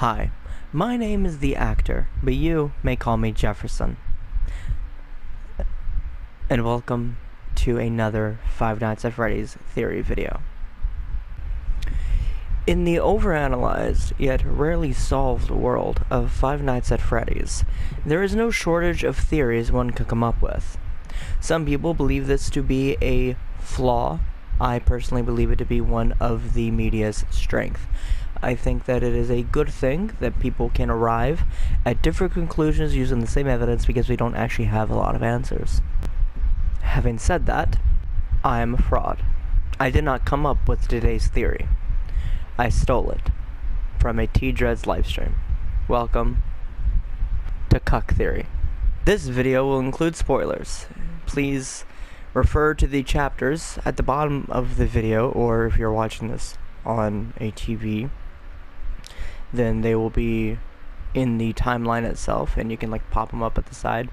Hi, my name is the actor, but you may call me Yifferson. And welcome to another Five Nights at Freddy's theory video. In the overanalyzed, yet rarely solved world of Five Nights at Freddy's, there is no shortage of theories one can come up with. Some people believe this to be a flaw. I personally believe it to be one of the media's strength. I think that it is a good thing that people can arrive at different conclusions using the same evidence because we don't actually have a lot of answers. Having said that, I am a fraud. I did not come up with today's theory. I stole it from a T-Dreads livestream. Welcome to Cuck Theory. This video will include spoilers. Please refer to the chapters at the bottom of the video, or if you're watching this on a TV, then they will be in the timeline itself, and you can pop them up at the side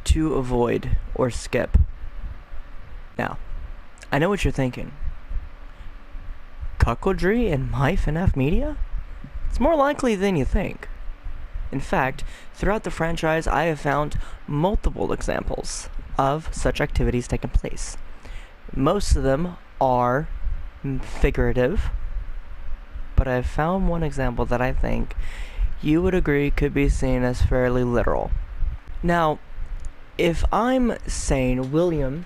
to avoid or skip. Now, I know what you're thinking. Cuckoldry in my FNAF media? It's more likely than you think. In fact, throughout the franchise, I have found multiple examples of such activities taking place. Most of them are figurative, but I've found one example that I think you would agree could be seen as fairly literal. Now, if I'm saying William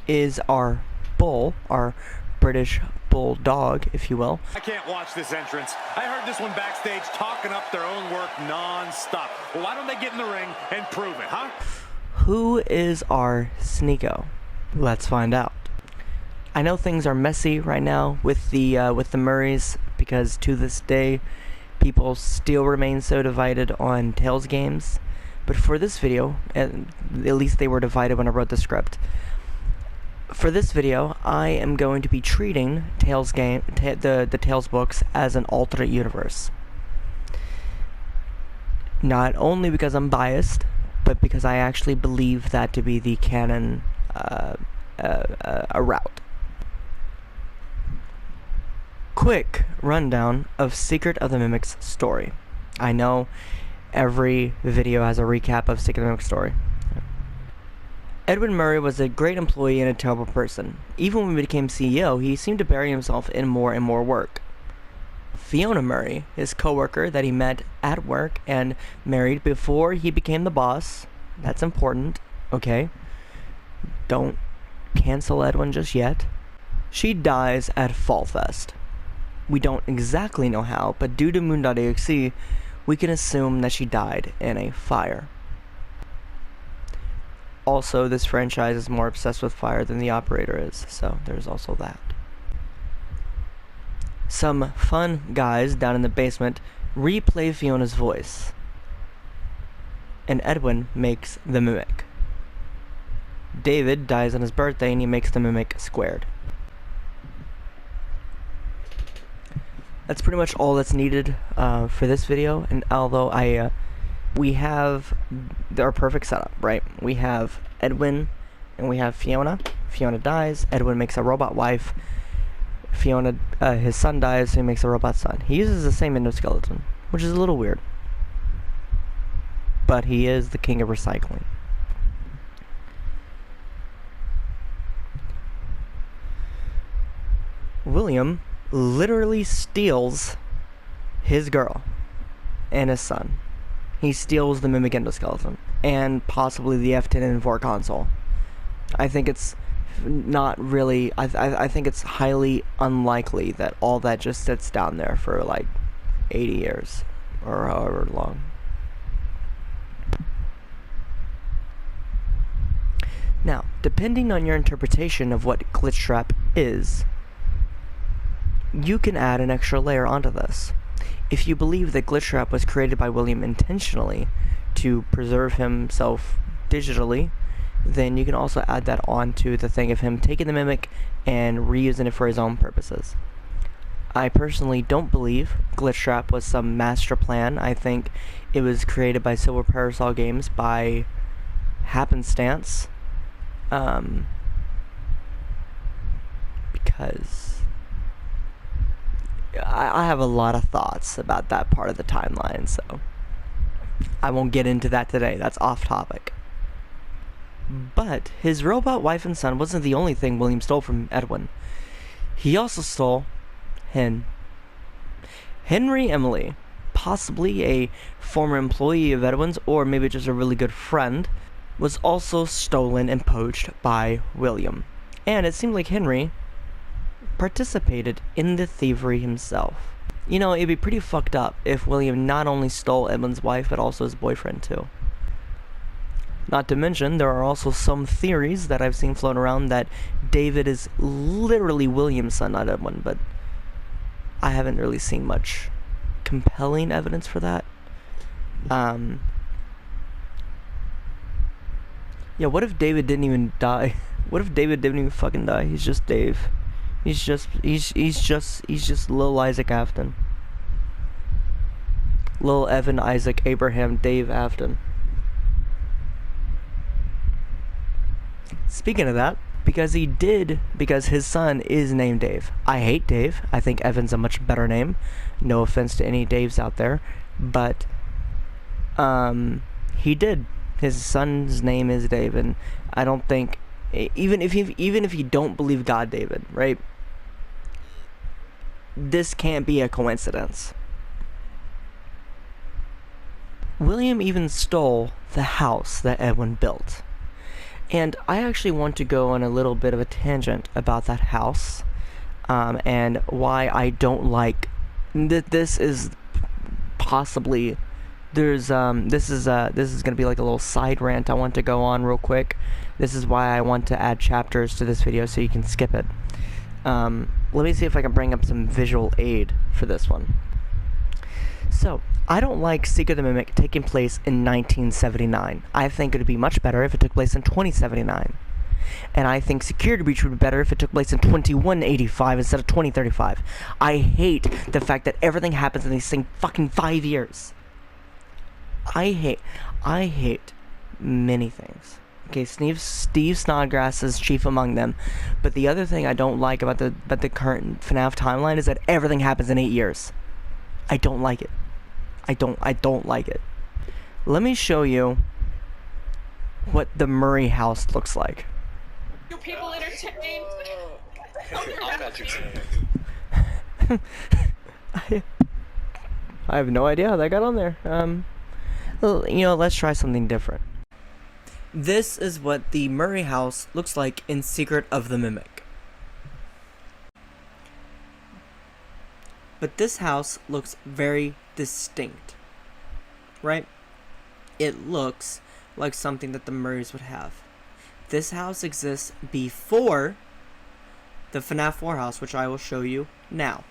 is our bull, our British bulldog, if you will. I can't watch this entrance. I heard this one backstage talking up their own work non-stop. Well, why don't they get in the ring and prove it, huh? Who is our Sneeko? Let's find out. I know things are messy right now with the Murrays, because to this day, people still remain so divided on Tales games. But for this video, at least they were divided when I wrote the script. For this video, I am going to be treating Tales the Tales books as an alternate universe. Not only because I'm biased, but because I actually believe that to be the canon route. Quick rundown of Secret of the Mimic's story. I know every video has a recap of Secret of the Mimic's story. Edwin Murray was a great employee and a terrible person. Even when he became CEO, he seemed to bury himself in more and more work. Fiona Murray, his co-worker that he met at work and married before he became the boss. That's important, okay? Don't cancel Edwin just yet. She dies at Fall Fest. We don't exactly know how, but due to Moon.exe, we can assume that she died in a fire. Also, this franchise is more obsessed with fire than the operator is, so there's also that. Some fun guys down in the basement replay Fiona's voice, and Edwin makes the mimic. David dies on his birthday and he makes the mimic squared. That's pretty much all that's needed for this video, and although we have our perfect setup, right? We have Edwin and we have Fiona. Fiona dies, Edwin makes a robot wife. Fiona, his son dies, so he makes a robot son. He uses the same endoskeleton, which is a little weird. But he is the king of recycling. William literally steals his girl and his son. He steals the Mimic endoskeleton and possibly the Afton and 4 console. I think it's not really. I think it's highly unlikely that all that just sits down there for 80 years or however long. Now, depending on your interpretation of what Glitch Trap is, you can add an extra layer onto this. If you believe that Glitch Trap was created by William intentionally to preserve himself digitally, then you can also add that onto the thing of him taking the mimic and reusing it for his own purposes. I personally don't believe Glitch Trap was some master plan. I think it was created by Silver Parasol Games by happenstance, because I have a lot of thoughts about that part of the timeline, so I won't get into that today. That's off topic. But his robot wife and son wasn't the only thing William stole from Edwin. He also stole Henry Emily, possibly a former employee of Edwin's, or maybe just a really good friend, was also stolen and poached by William. And it seemed like Henry participated in the thievery himself. You know, it'd be pretty fucked up if William not only stole Edwin's wife, but also his boyfriend too. Not to mention, there are also some theories that I've seen floating around that David is literally William's son, not Edwin, but I haven't really seen much compelling evidence for that. Yeah, what if David didn't even die? What if David didn't even fucking die? He's just Dave. He's just little Isaac Afton. Little Evan Isaac Abraham Dave Afton. Speaking of that, because his son is named Dave. I hate Dave. I think Evan's a much better name. No offense to any Daves out there, but he did. His son's name is Dave, and I don't think even if you don't believe God, David, right? This can't be a coincidence. William even stole the house that Edwin built. And I actually want to go on a little bit of a tangent about that house, and why I don't like this is possibly this is gonna be like a little side rant I want to go on real quick. This is why I want to add chapters to this video so you can skip it. Let me see if I can bring up some visual aid for this one. So, I don't like Secret of the Mimic taking place in 1979. I think it would be much better if it took place in 2079. And I think Security Breach would be better if it took place in 2185 instead of 2035. I hate the fact that everything happens in these same fucking 5 years. I hate many things. Okay, Steve Snodgrass is chief among them. But the other thing I don't like about the current FNAF timeline is that everything happens in 8 years. I don't like it. I don't like it. Let me show you what the Murray house looks like. You people entertained? I'm entertained. I have no idea how that got on there. Well, you know, let's try something different. This is what the Murray house looks like in Secret of the Mimic. But this house looks very distinct, right? It looks like something that the Murrays would have. This house exists before the FNAF 4 house, which I will show you now.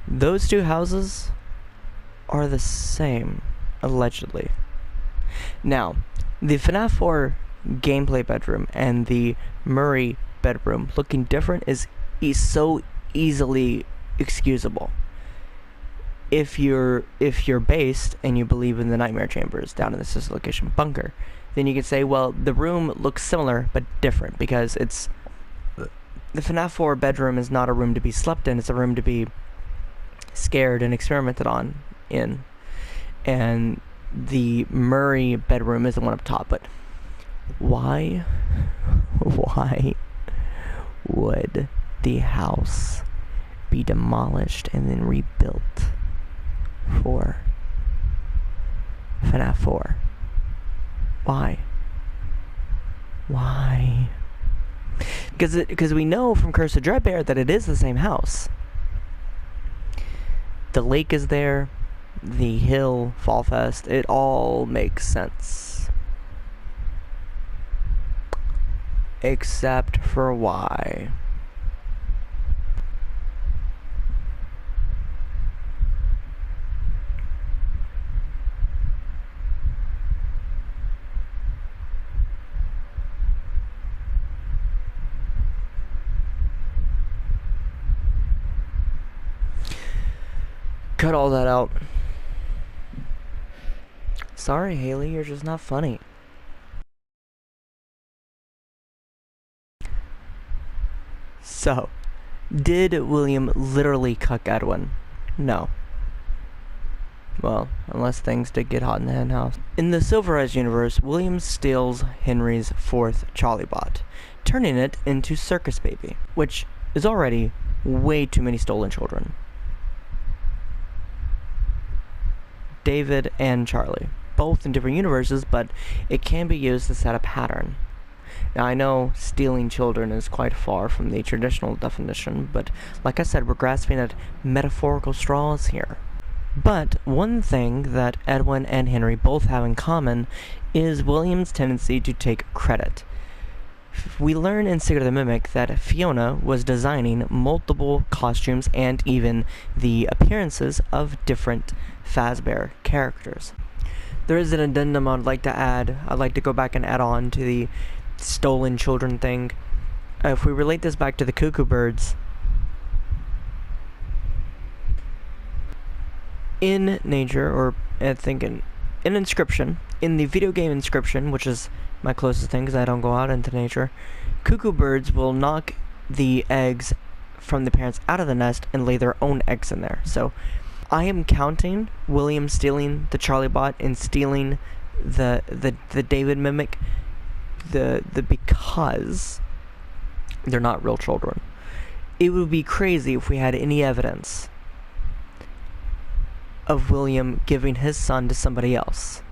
Those two houses are the same, allegedly. Now, the FNAF 4 gameplay bedroom and the Murray bedroom looking different is so easily excusable. If you're based and you believe in the nightmare chambers down in the sister location bunker, then you can say, well, the room looks similar but different because it's the FNAF 4 bedroom is not a room to be slept in, it's a room to be scared and experimented on in. And the Murray bedroom is the one up top, but why would the house be demolished and then rebuilt for FNAF 4? Why? Because we know from Curse of Dreadbear that it is the same house. The lake is there, the hill, Fall Fest, it all makes sense. Except for why. Cut all that out. Sorry, Haley, you're just not funny. So, did William literally cuck Edwin? No. Well, unless things did get hot in the hen house. In the Silvereyes universe, William steals Henry's fourth Charlie bot, turning it into Circus Baby, which is already way too many stolen children. David and Charlie, both in different universes, but it can be used to set a pattern. Now, I know stealing children is quite far from the traditional definition, but like I said, we're grasping at metaphorical straws here. But one thing that Edwin and Henry both have in common is William's tendency to take credit. We learn in Secret of the Mimic that Fiona was designing multiple costumes and even the appearances of different Fazbear characters. There is an addendum I'd like to add. I'd like to go back and add on to the stolen children thing. If we relate this back to the Cuckoo Birds, in nature, or I think in Inscription, in the video game Inscription, which is my closest thing because I don't go out into nature, cuckoo birds will knock the eggs from the parents out of the nest and lay their own eggs in there. So I am counting William stealing the Charlie bot and stealing the David mimic because they're not real children. It would be crazy if we had any evidence of William giving his son to somebody else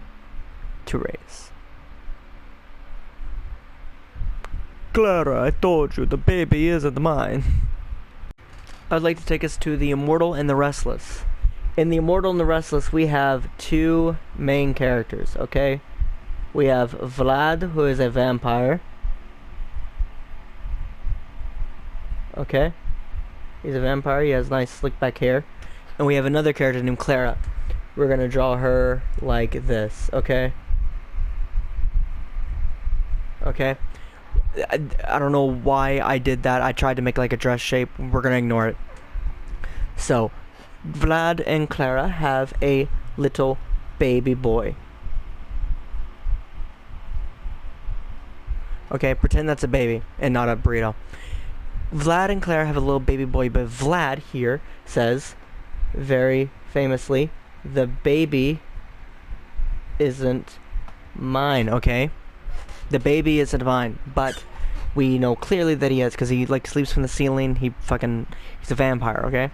to raise. Clara, I told you, the baby isn't mine. I'd like to take us to The Immortal and the Restless. In The Immortal and the Restless, we have two main characters, okay? We have Vlad, who is a vampire. Okay? He's a vampire, he has nice slick back hair. And we have another character named Clara. We're gonna draw her like this, okay? Okay? I don't know why I did that. I tried to make like a dress shape. We're gonna ignore it. So, Vlad and Clara have a little baby boy. Okay, pretend that's a baby and not a burrito. Vlad and Clara have a little baby boy, but Vlad here says, very famously, the baby isn't mine, okay? The baby isn't mine, but we know clearly that he is, because he, like, sleeps from the ceiling. He's a vampire, okay?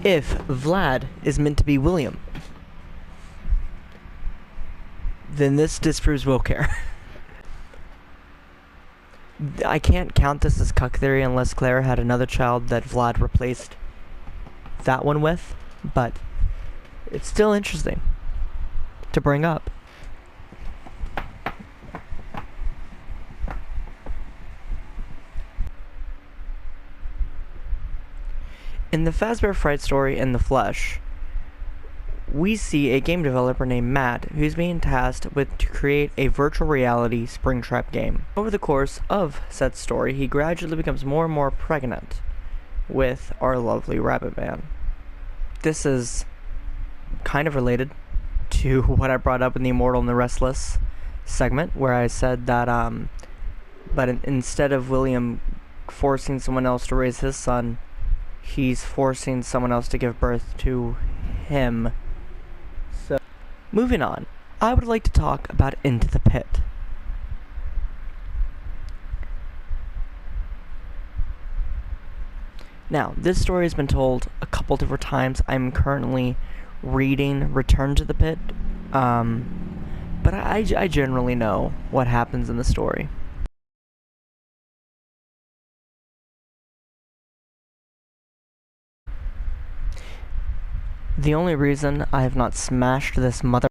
If Vlad is meant to be William, then this disproves will care. I can't count this as cuck theory unless Clara had another child that Vlad replaced that one with, but it's still interesting to bring up. In the Fazbear Fright story In the Flesh, we see a game developer named Matt who's being tasked with to create a virtual reality Springtrap game. Over the course of said story, he gradually becomes more and more pregnant with our lovely Rabbit Man. This is kind of related to what I brought up in the Immortal and the Restless segment, where I said that, instead of William forcing someone else to raise his son, he's forcing someone else to give birth to him. So, moving on, I would like to talk about Into the Pit. Now, this story has been told a couple different times. I'm currently reading Return to the Pit, but I generally know what happens in the story. The only reason I have not smashed this mother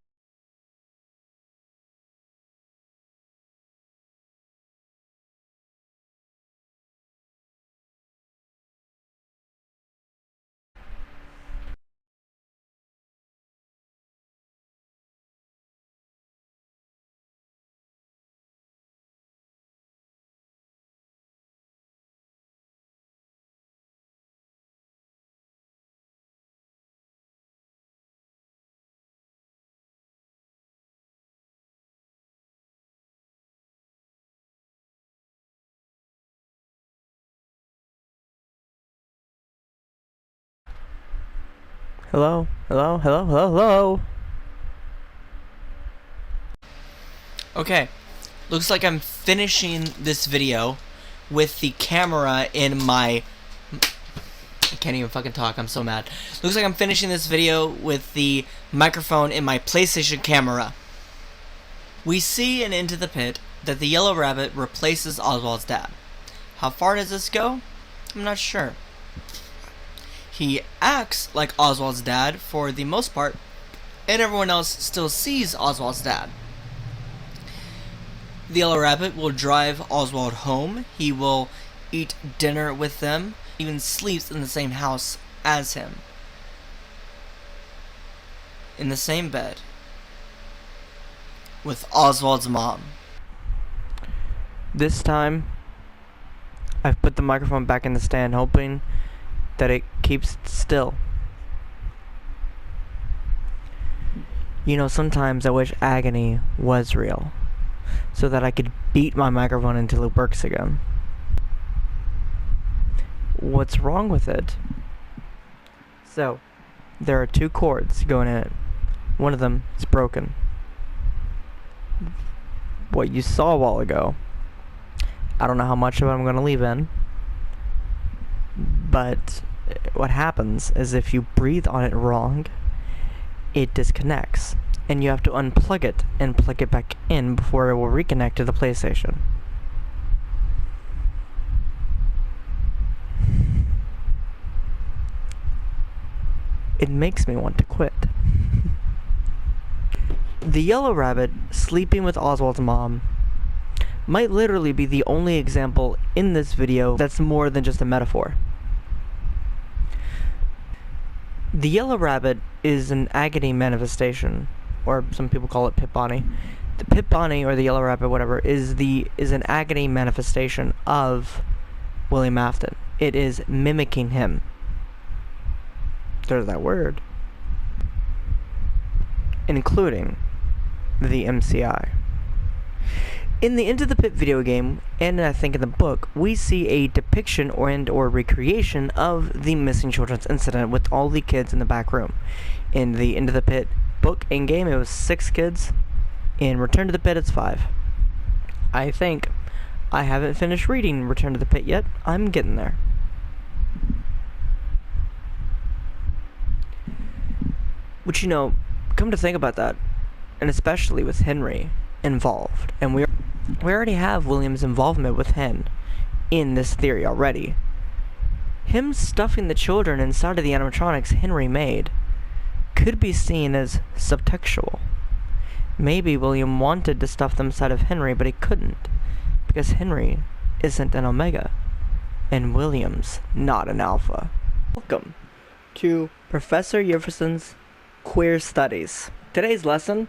Hello? Hello? Hello? Hello? Hello? Okay. Looks like I'm finishing this video with the camera in my... I can't even fucking talk, I'm so mad. Looks like I'm finishing this video with the microphone in my PlayStation camera. We see in Into the Pit that the yellow rabbit replaces Oswald's dad. How far does this go? I'm not sure. He acts like Oswald's dad for the most part, and everyone else still sees Oswald's dad. The yellow rabbit will drive Oswald home. He will eat dinner with them, even sleeps in the same house as him. In the same bed with Oswald's mom. This time, I've put the microphone back in the stand, hoping that it keeps still. You know, sometimes I wish agony was real, so that I could beat my microphone until it works again. What's wrong with it? So, there are 2 cords going in it. One of them is broken. What you saw a while ago, I don't know how much of it I'm going to leave in, but what happens is if you breathe on it wrong, it disconnects, and you have to unplug it and plug it back in before it will reconnect to the PlayStation. It makes me want to quit. The yellow rabbit sleeping with Oswald's mom might literally be the only example in this video that's more than just a metaphor. The yellow rabbit is an agony manifestation, or some people call it Pit Bonnie. The Pit Bonnie, or the yellow rabbit, whatever, is an agony manifestation of William Afton. It is mimicking him. There's that word. Including the MCI. In the Into the Pit video game, and I think in the book, we see a depiction or recreation of the missing children's incident with all the kids in the back room. In the Into the Pit book and game, it was 6 kids. In Return to the Pit, it's 5. I think. I haven't finished reading Return to the Pit yet. I'm getting there. Which, you know, come to think about that, and especially with Henry involved, and we already have William's involvement with Hen in this theory already. Him stuffing the children inside of the animatronics Henry made could be seen as subtextual. Maybe William wanted to stuff them inside of Henry, but he couldn't, because Henry isn't an Omega, and William's not an Alpha. Welcome to Professor Yifferson's Queer Studies. Today's lesson,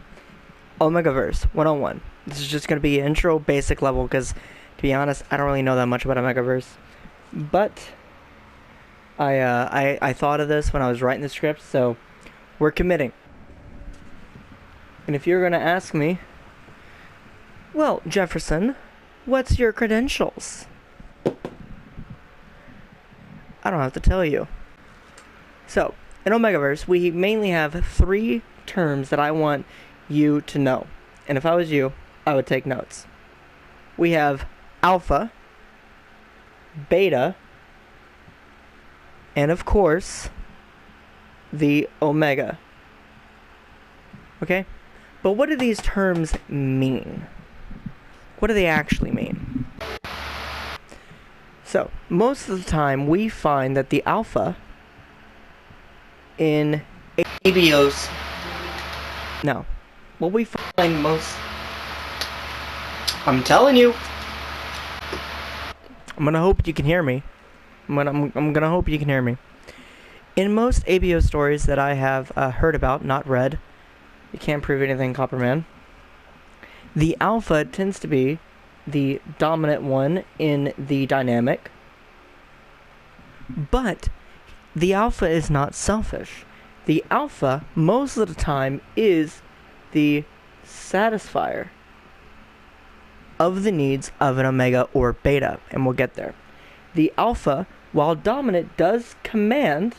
Omegaverse 101. This is just going to be an intro, basic level, because, to be honest, I don't really know that much about Omegaverse. But, I thought of this when I was writing the script, so we're committing. And if you're going to ask me, well, Jefferson, what's your credentials? I don't have to tell you. So, in Omegaverse, we mainly have 3 terms that I want you to know. And if I was you, I would take notes. We have Alpha, Beta, and of course, the Omega. Okay? But what do these terms mean? What do they actually mean? So, most of the time, we find that the Alpha in ABOs... No. What we find most... I'm telling you! I'm gonna hope you can hear me. I'm gonna hope you can hear me. In most ABO stories that I have heard about, not read, you can't prove anything, Copperman, the Alpha tends to be the dominant one in the dynamic, but the Alpha is not selfish. The Alpha, most of the time, is the satisfier of the needs of an Omega or Beta, and we'll get there. The Alpha, while dominant, does command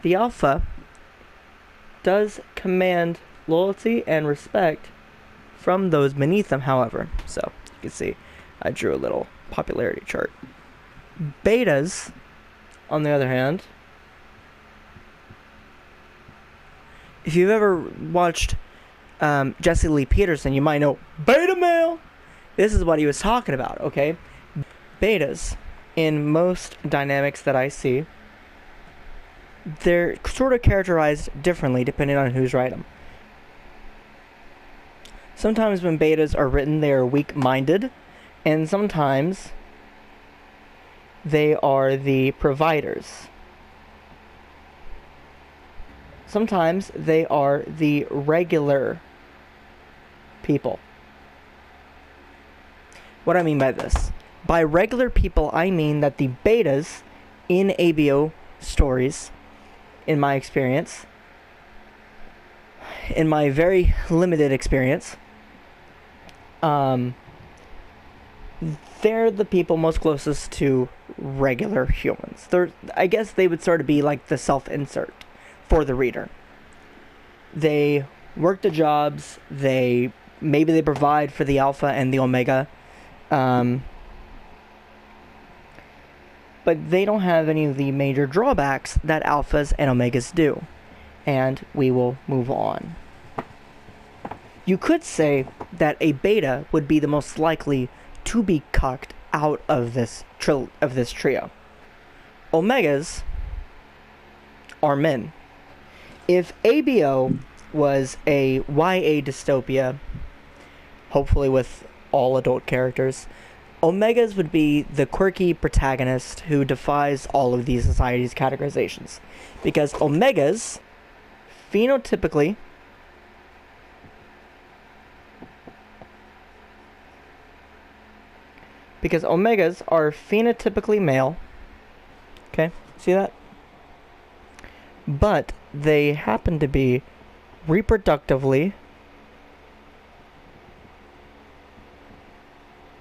The alpha does command loyalty and respect from those beneath them, however. So, you can see I drew a little popularity chart. Betas, on the other hand, if you've ever watched Jesse Lee Peterson, you might know beta male. This is what he was talking about, okay? Betas, in most dynamics that I see, they're sort of characterized differently depending on who's writing them. Sometimes when betas are written, they are weak-minded, and sometimes they are the providers. Sometimes they are the regular people. What do I mean by this? By regular people, I mean that the betas in ABO stories, in my experience, in my very limited experience, they're the people most closest to regular humans. I guess they would sort of be like the self-insert for the reader. They work the jobs, maybe they provide for the alpha and the omega, but they don't have any of the major drawbacks that alphas and omegas do. And we will move on. You could say that a beta would be the most likely to be cucked out of this trio. Omegas are men. If ABO was a YA dystopia, hopefully with all adult characters, omegas would be the quirky protagonist who defies all of these society's categorizations. Because omegas, phenotypically, are phenotypically male. Okay, see that? But they happen to be reproductively,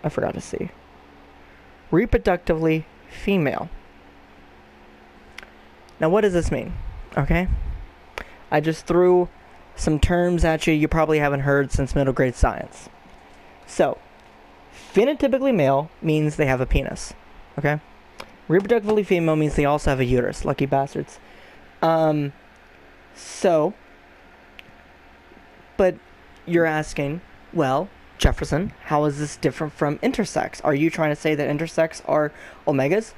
I forgot to see, reproductively female. Now what does this mean? Okay, I just threw some terms at you probably haven't heard since middle grade science. So, phenotypically male means they have a penis. Okay? Reproductively female means they also have a uterus. Lucky bastards. But you're asking, well, Jefferson, how is this different from intersex? Are you trying to say that intersex are omegas?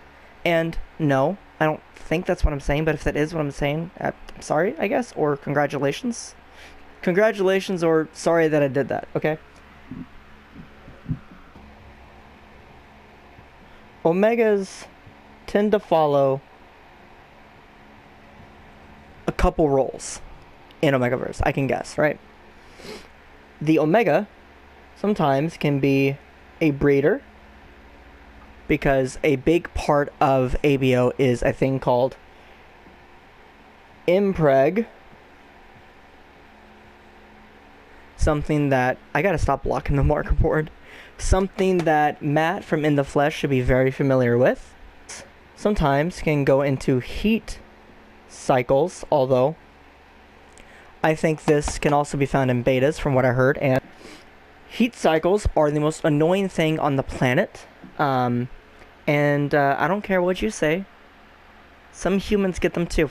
And no, I don't think that's what I'm saying, but if that is what I'm saying, I'm sorry, I guess, or congratulations. Congratulations, or sorry that I did that, okay? Omegas tend to follow a couple roles in Omegaverse, I can guess, right? The Omega sometimes can be a breeder, because a big part of ABO is a thing called impreg. Something that, I gotta stop blocking the marker board. Something that Matt from In the Flesh should be very familiar with. Sometimes can go into heat cycles, although I think this can also be found in betas from what I heard. And heat cycles are the most annoying thing on the planet. I don't care what you say. Some humans get them too.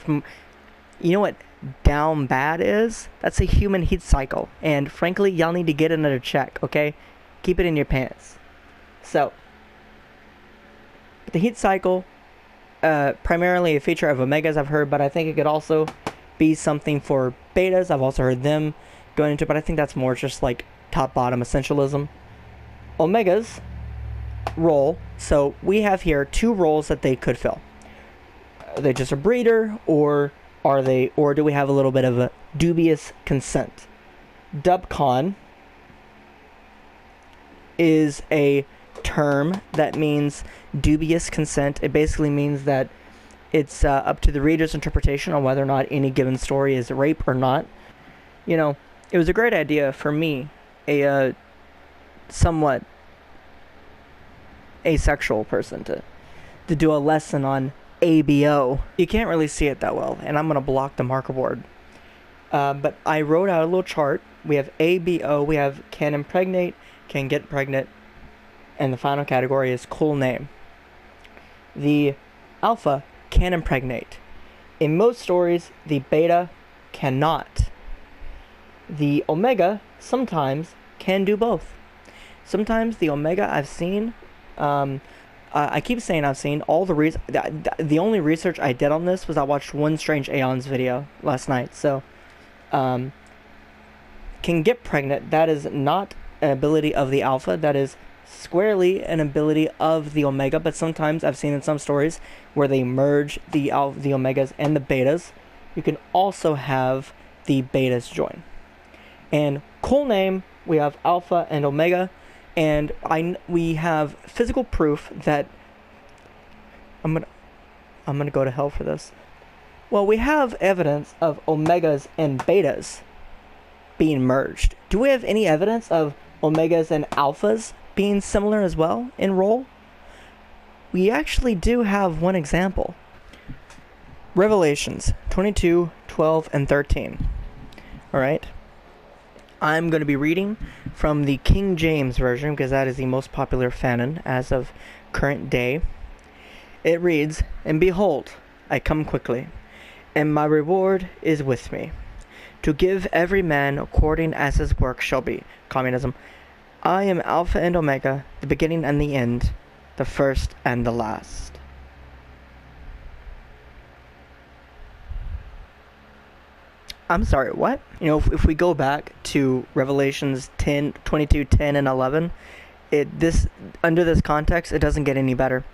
You know what down bad is? That's a human heat cycle. And frankly, y'all need to get another check, okay? Keep it in your pants. So, the heat cycle, primarily a feature of omegas I've heard, but I think it could also be something for betas. I've also heard them going into it, but I think that's more just like top-bottom essentialism. Omegas role, so we have here two roles that they could fill. Are they just a breeder, or do we have a little bit of a dubious consent? Dubcon is a term that means dubious consent. It basically means that it's up to the reader's interpretation on whether or not any given story is rape or not. You know, it was a great idea for me, a somewhat asexual person, to do a lesson on ABO. You can't really see it that well, and I'm going to block the marker board. But I wrote out a little chart. We have ABO, we have can impregnate, can get pregnant, and the final category is cool name. The alpha can impregnate. In most stories, the beta cannot. The omega sometimes can do both. Sometimes the omega I've seen, I keep saying I've seen, all the only research I did on this was I watched One Strange Aeon's video last night, so, can get pregnant, that is not an ability of the alpha, that is squarely an ability of the omega, but sometimes I've seen in some stories where they merge the omegas and the betas, you can also have the betas join. And cool name, we have alpha and omega, and we have physical proof that I'm gonna go to hell for this. Well, we have evidence of omegas and betas being merged. Do we have any evidence of omegas and alphas being similar as well in role? We actually do have one example. Revelations 22, 12, and 13. Alright? I'm going to be reading from the King James Version because that is the most popular fanon as of current day. It reads, "And behold, I come quickly, and my reward is with me, to give every man according as his work shall be." Communism. "I am Alpha and Omega, the beginning and the end, the first and the last." I'm sorry, what? You know, if we go back to Revelations 10, 22, 10, and 11, under this context, it doesn't get any better.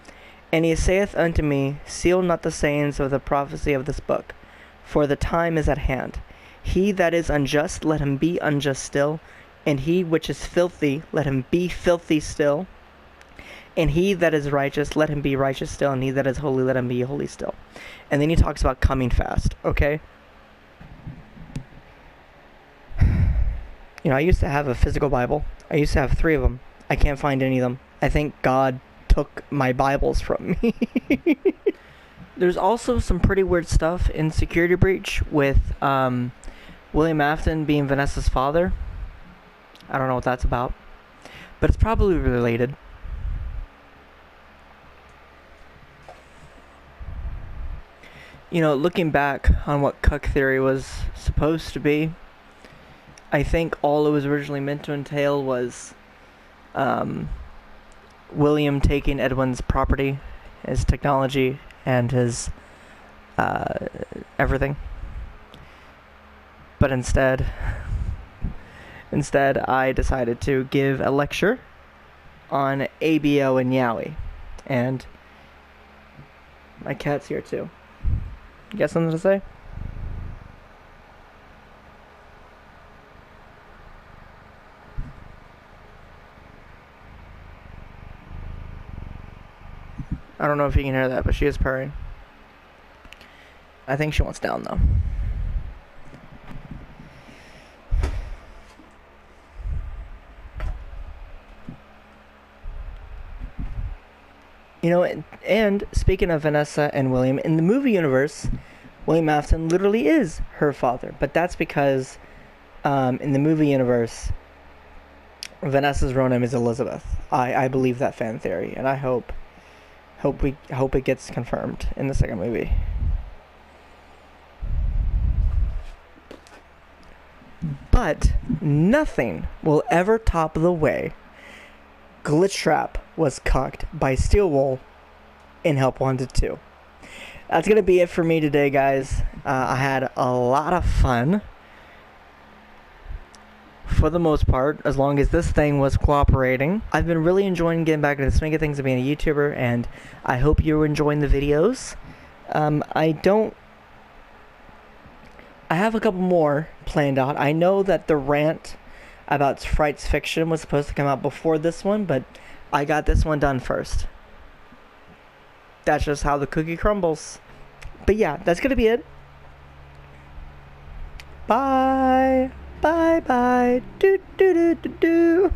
"And he saith unto me, Seal not the sayings of the prophecy of this book, for the time is at hand. He that is unjust, let him be unjust still, and he which is filthy, let him be filthy still. And he that is righteous, let him be righteous still, and he that is holy, let him be holy still." And then he talks about coming fast, okay? You know, I used to have a physical Bible. I used to have 3 of them. I can't find any of them. I think God took my Bibles from me. There's also some pretty weird stuff in Security Breach with William Afton being Vanessa's father. I don't know what that's about, but it's probably related. You know, looking back on what Cuck theory was supposed to be, I think all it was originally meant to entail was William taking Edwin's property, his technology, and his everything. But instead I decided to give a lecture on ABO and Yowie. And my cat's here too. You got something to say? I don't know if you can hear that, but she is purring. I think she wants down, though. You know, and speaking of Vanessa and William, in the movie universe, William Afton literally is her father. But that's because in the movie universe, Vanessa's real name is Elizabeth. I believe that fan theory, and I hope it gets confirmed in the second movie. But nothing will ever top the way Glitch Trap was cucked by Steelwool in Help Wanted 2. That's going to be it for me today, guys. I had a lot of fun. For the most part, as long as this thing was cooperating. I've been really enjoying getting back into the swing of things of being a YouTuber, and I hope you're enjoying the videos. I have a couple more planned out. I know that the rant about Fright's Fiction was supposed to come out before this one, but I got this one done first. That's just how the cookie crumbles. But yeah, that's gonna be it. Bye. Bye bye. Do do do do do.